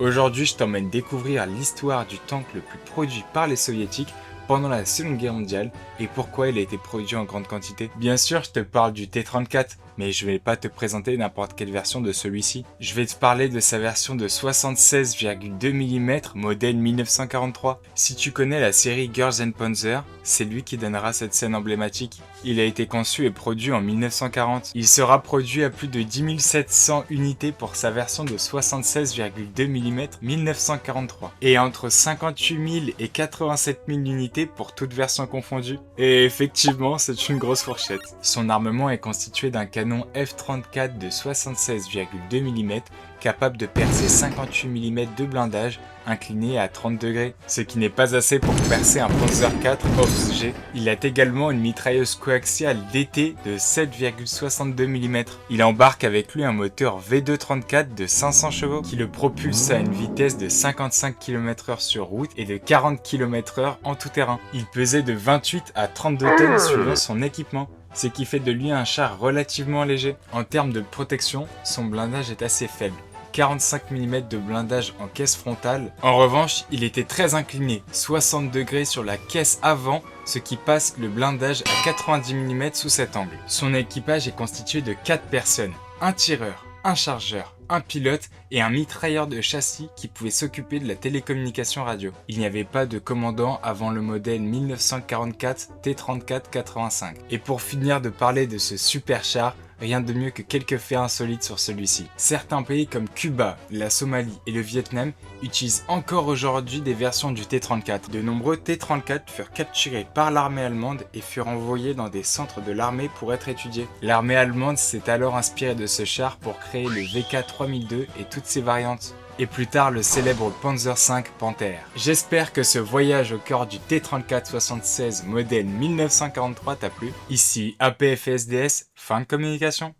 Aujourd'hui, je t'emmène découvrir l'histoire du tank le plus produit par les soviétiques pendant la Seconde Guerre mondiale et pourquoi il a été produit en grande quantité. Bien sûr, je te parle du T-34, mais je vais pas te présenter n'importe quelle version de celui-ci. Je vais te parler de sa version de 76,2 mm modèle 1943. Si tu connais la série Girls and Panzer, c'est lui qui donnera cette scène emblématique. Il a été conçu et produit en 1940. Il sera produit à plus de 10 700 unités pour sa version de 76,2 mm 1943 et entre 58 000 et 87 000 unités pour toute version confondue. Et effectivement, c'est une grosse fourchette. Son armement est constitué d'un canon F-34 de 76,2 mm capable de percer 58 mm de blindage incliné à 30 degrés, ce qui n'est pas assez pour percer un Panzer IV Off-G. Il a également une mitrailleuse coaxiale DT de 7,62 mm. Il embarque avec lui un moteur V234 de 500 chevaux qui le propulse à une vitesse de 55 km/h sur route et de 40 km/h en tout terrain. Il pesait de 28 à 32 tonnes suivant son équipement, ce qui fait de lui un char relativement léger. En termes de protection, son blindage est assez faible. 45 mm de blindage en caisse frontale. En revanche, il était très incliné, 60 degrés sur la caisse avant, ce qui passe le blindage à 90 mm sous cet angle. Son équipage est constitué de 4 personnes, un tireur, un chargeur, un pilote et un mitrailleur de châssis qui pouvait s'occuper de la télécommunication radio. Il n'y avait pas de commandant avant le modèle 1944 T-34-85. Et pour finir de parler de ce super char, rien de mieux que quelques faits insolites sur celui-ci. Certains pays comme Cuba, la Somalie et le Vietnam utilisent encore aujourd'hui des versions du T-34. De nombreux T-34 furent capturés par l'armée allemande et furent envoyés dans des centres de l'armée pour être étudiés. L'armée allemande s'est alors inspirée de ce char pour créer le VK-3002 et toutes ses variantes. Et plus tard le célèbre Panzer V Panther. J'espère que ce voyage au cœur du T-34-76 modèle 1943 t'a plu. Ici APFSDS, fin de communication.